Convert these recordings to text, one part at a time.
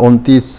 29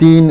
3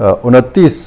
29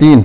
3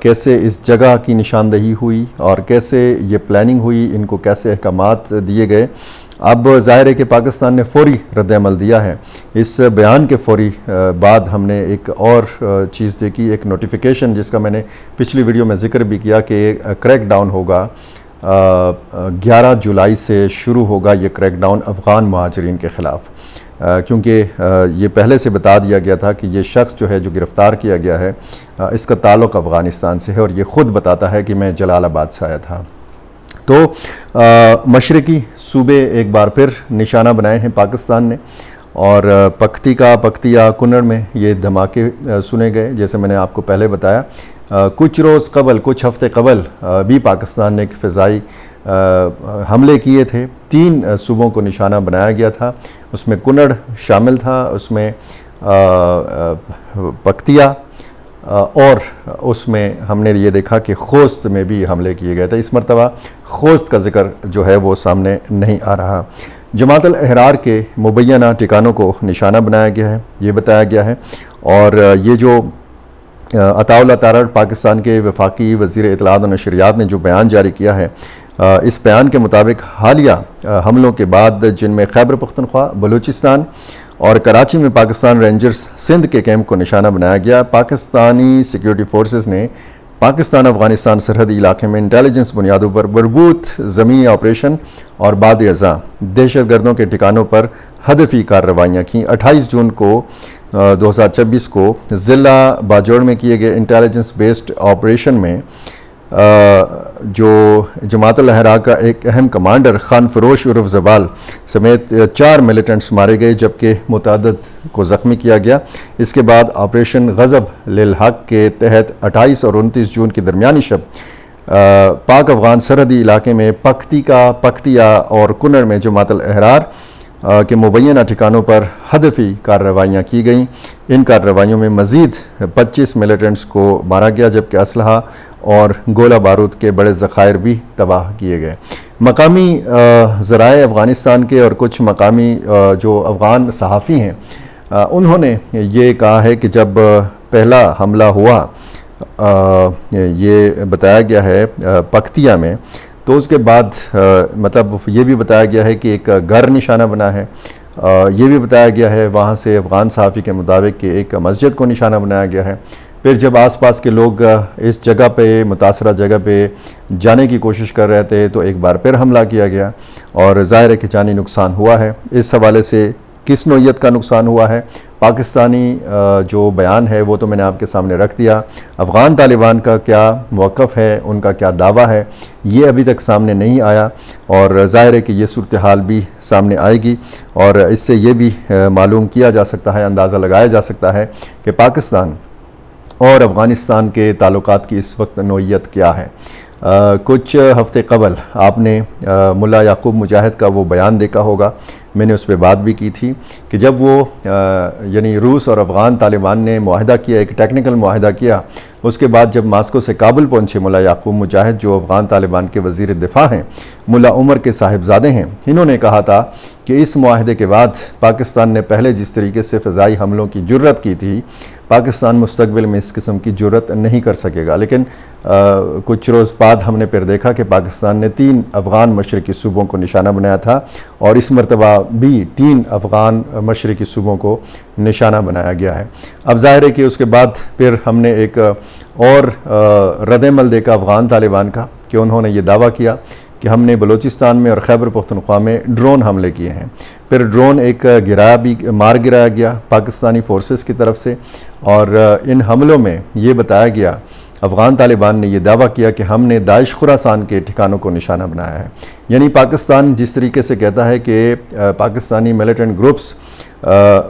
کیسے اس جگہ کی نشاندہی ہوئی اور کیسے یہ پلاننگ ہوئی، ان کو کیسے احکامات دیے گئے۔ اب ظاہر ہے کہ پاکستان نے فوری رد عمل دیا ہے۔ اس بیان کے فوری بعد ہم نے ایک اور چیز دیکھی، ایک نوٹیفیکیشن جس کا میں نے پچھلی ویڈیو میں ذکر بھی کیا کہ کریک ڈاؤن ہوگا 11 جولائی سے شروع ہوگا یہ کریک ڈاؤن افغان مہاجرین کے خلاف، کیونکہ یہ پہلے سے بتا دیا گیا تھا کہ یہ شخص جو ہے جو گرفتار کیا گیا ہے اس کا تعلق افغانستان سے ہے، اور یہ خود بتاتا ہے کہ میں جلال آباد سے آیا تھا۔ تو مشرقی صوبے ایک بار پھر نشانہ بنائے ہیں پاکستان نے، اور پکتیا کنڑ میں یہ دھماکے سنے گئے، جیسے میں نے آپ کو پہلے بتایا۔ کچھ روز قبل، کچھ ہفتے قبل بھی پاکستان نے ایک فضائی حملے کیے تھے، 3 صوبوں کو نشانہ بنایا گیا تھا، اس میں کنڑ شامل تھا، اس میں پکتیا، اور اس میں ہم نے یہ دیکھا کہ خوست میں بھی حملے کیے گئے تھے۔ اس مرتبہ خوست کا ذکر جو ہے وہ سامنے نہیں آ رہا۔ جماعت الاحرار کے مبینہ ٹھکانوں کو نشانہ بنایا گیا ہے، یہ بتایا گیا ہے، اور یہ جو عطاء اللہ تارڑ پاکستان کے وفاقی وزیر اطلاعات و نشریات نے جو بیان جاری کیا ہے، اس بیان کے مطابق حالیہ حملوں کے بعد جن میں خیبر پختونخوا، بلوچستان اور کراچی میں پاکستان رینجرز سندھ کے کیمپ کو نشانہ بنایا گیا، پاکستانی سیکیورٹی فورسز نے پاکستان افغانستان سرحدی علاقے میں انٹیلیجنس بنیادوں پر مربوط زمینی آپریشن اور بعد ازاں دہشت گردوں کے ٹھکانوں پر ہدفی کارروائیاں کیں۔ 28 جون کو 2026 کو ضلع باجوڑ میں کیے گئے انٹیلیجنس بیسڈ آپریشن میں جو جماعت الاحرار کا ایک اہم کمانڈر خان فروش عرف زبال سمیت 4 ملیٹنٹس مارے گئے، جبکہ متعدد کو زخمی کیا گیا۔ اس کے بعد آپریشن غضب للحق کے تحت 28 اور 29 جون کی درمیانی شب پاک افغان سرحدی علاقے میں پکتیا اور کنڑ میں جماعت الاحرار کے مبینہ ٹھکانوں پر ہدفی کارروائیاں کی گئیں۔ ان کارروائیوں میں مزید 25 ملیٹنٹس کو مارا گیا، جبکہ اسلحہ اور گولہ بارود کے بڑے ذخائر بھی تباہ کیے گئے۔ مقامی ذرائع افغانستان کے اور کچھ مقامی جو افغان صحافی ہیں انہوں نے یہ کہا ہے کہ جب پہلا حملہ ہوا، یہ بتایا گیا ہے پکتیا میں، تو اس کے بعد مطلب یہ بھی بتایا گیا ہے کہ ایک گھر نشانہ بنا ہے، یہ بھی بتایا گیا ہے وہاں سے افغان صحافی کے مطابق کہ ایک مسجد کو نشانہ بنایا گیا ہے۔ پھر جب آس پاس کے لوگ اس جگہ پہ، متاثرہ جگہ پہ جانے کی کوشش کر رہے تھے تو ایک بار پھر حملہ کیا گیا، اور ظاہر ہے کہ جانی نقصان ہوا ہے۔ اس حوالے سے کس نوعیت کا نقصان ہوا ہے، پاکستانی جو بیان ہے وہ تو میں نے آپ کے سامنے رکھ دیا۔ افغان طالبان کا کیا موقف ہے، ان کا کیا دعویٰ ہے، یہ ابھی تک سامنے نہیں آیا، اور ظاہر ہے کہ یہ صورتحال بھی سامنے آئے گی، اور اس سے یہ بھی معلوم کیا جا سکتا ہے، اندازہ لگایا جا سکتا ہے کہ پاکستان اور افغانستان کے تعلقات کی اس وقت نوعیت کیا ہے۔ کچھ ہفتے قبل آپ نے ملا یعقوب مجاہد کا وہ بیان دیکھا ہوگا، میں نے اس پہ بات بھی کی تھی کہ جب وہ یعنی روس اور افغان طالبان نے معاہدہ کیا، ایک ٹیکنیکل معاہدہ کیا، اس کے بعد جب ماسکو سے کابل پہنچے ملا یعقوب مجاہد جو افغان طالبان کے وزیر دفاع ہیں، ملا عمر کے صاحبزادے ہیں، انہوں نے کہا تھا کہ اس معاہدے کے بعد پاکستان نے پہلے جس طریقے سے فضائی حملوں کی جرت کی تھی، پاکستان مستقبل میں اس قسم کی جرت نہیں کر سکے گا۔ لیکن کچھ روز بعد ہم نے پھر دیکھا کہ پاکستان نے 3 افغان مشرقی صوبوں کو نشانہ بنایا تھا، اور اس مرتبہ بھی 3 افغان مشرقی صوبوں کو نشانہ بنایا گیا ہے۔ اب ظاہر ہے کہ اس کے بعد پھر ہم نے ایک اور رد عمل دیکھا افغان طالبان کا کہ انہوں نے یہ دعویٰ کیا کہ ہم نے بلوچستان میں اور خیبر پختونخوا میں ڈرون حملے کیے ہیں۔ پھر ڈرون ایک گرایا گیا پاکستانی فورسز کی طرف سے، اور ان حملوں میں یہ بتایا گیا، افغان طالبان نے یہ دعویٰ کیا کہ ہم نے داعش خراسان کے ٹھکانوں کو نشانہ بنایا ہے۔ یعنی پاکستان جس طریقے سے کہتا ہے کہ پاکستانی ملیٹنٹ گروپس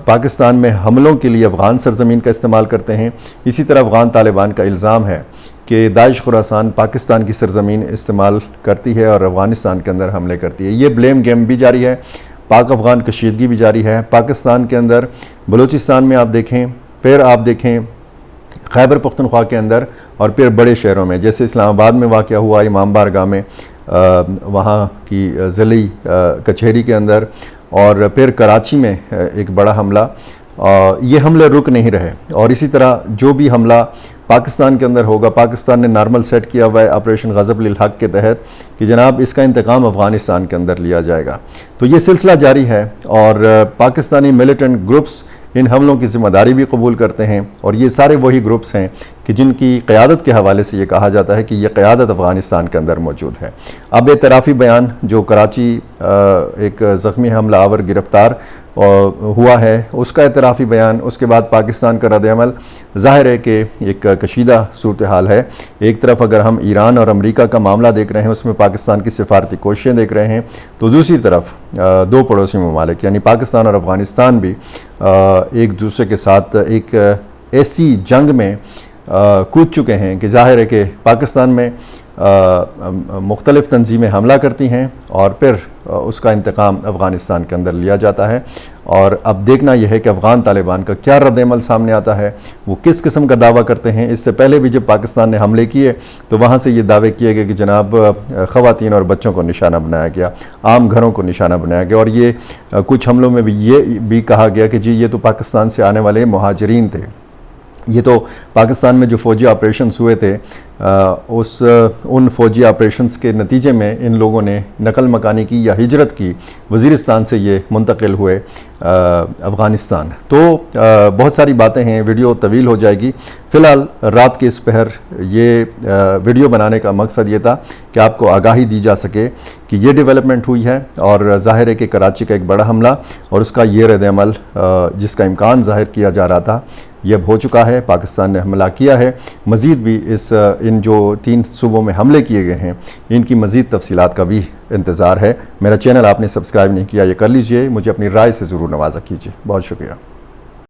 پاکستان میں حملوں کے لیے افغان سرزمین کا استعمال کرتے ہیں، اسی طرح افغان طالبان کا الزام ہے کہ داعش خراسان پاکستان کی سرزمین استعمال کرتی ہے اور افغانستان کے اندر حملے کرتی ہے۔ یہ بلیم گیم بھی جاری ہے، پاک افغان کشیدگی بھی جاری ہے پاکستان کے اندر۔ بلوچستان میں آپ دیکھیں، پھر آپ دیکھیں خیبر پختونخوا کے اندر، اور پھر بڑے شہروں میں جیسے اسلام آباد میں واقع ہوا امام بارگاہ میں، وہاں کی ضلعی کچہری کے اندر، اور پھر کراچی میں ایک بڑا حملہ، یہ حملے رک نہیں رہے، اور اسی طرح جو بھی حملہ پاکستان کے اندر ہوگا. پاکستان نے نارمل سیٹ کیا ہوا ہے آپریشن غضب للحق کے تحت کہ جناب اس کا انتقام افغانستان کے اندر لیا جائے گا. تو یہ سلسلہ جاری ہے اور پاکستانی ملیٹنٹ گروپس ان حملوں کی ذمہ داری بھی قبول کرتے ہیں اور یہ سارے وہی گروپس ہیں کہ جن کی قیادت کے حوالے سے یہ کہا جاتا ہے کہ یہ قیادت افغانستان کے اندر موجود ہے. اب اعترافی بیان جو کراچی ایک زخمی حملہ آور گرفتار ہوا ہے اس کا اعترافی بیان, اس کے بعد پاکستان کا رد عمل, ظاہر ہے کہ ایک کشیدہ صورتحال ہے. ایک طرف اگر ہم ایران اور امریکہ کا معاملہ دیکھ رہے ہیں, اس میں پاکستان کی سفارتی کوششیں دیکھ رہے ہیں, تو دوسری طرف دو پڑوسی ممالک یعنی پاکستان اور افغانستان بھی ایک دوسرے کے ساتھ ایک ایسی جنگ میں کود چکے ہیں کہ ظاہر ہے کہ پاکستان میں مختلف تنظیمیں حملہ کرتی ہیں اور پھر اس کا انتقام افغانستان کے اندر لیا جاتا ہے. اور اب دیکھنا یہ ہے کہ افغان طالبان کا کیا رد عمل سامنے آتا ہے, وہ کس قسم کا دعویٰ کرتے ہیں. اس سے پہلے بھی جب پاکستان نے حملے کیے تو وہاں سے یہ دعوے کیے گئے کہ جناب خواتین اور بچوں کو نشانہ بنایا گیا, عام گھروں کو نشانہ بنایا گیا, اور یہ کچھ حملوں میں بھی یہ بھی کہا گیا کہ جی یہ تو پاکستان سے آنے والے مہاجرین تھے. یہ تو پاکستان میں جو فوجی آپریشنز ہوئے تھے ان فوجی آپریشنز کے نتیجے میں ان لوگوں نے نقل مکانی کی یا ہجرت کی, وزیرستان سے یہ منتقل ہوئے افغانستان. تو بہت ساری باتیں ہیں, ویڈیو طویل ہو جائے گی. فی الحال رات کے اس پہر یہ ویڈیو بنانے کا مقصد یہ تھا کہ آپ کو آگاہی دی جا سکے کہ یہ ڈیولپمنٹ ہوئی ہے, اور ظاہر ہے کہ کراچی کا ایک بڑا حملہ اور اس کا یہ رد عمل جس کا امکان ظاہر کیا جا رہا تھا یہ اب ہو چکا ہے. پاکستان نے حملہ کیا ہے, مزید بھی ان جو 3 صوبوں میں حملے کیے گئے ہیں ان کی مزید تفصیلات کا بھی انتظار ہے. میرا چینل آپ نے سبسکرائب نہیں کیا, یہ کر لیجئے. مجھے اپنی رائے سے ضرور نوازا کیجئے. بہت شکریہ.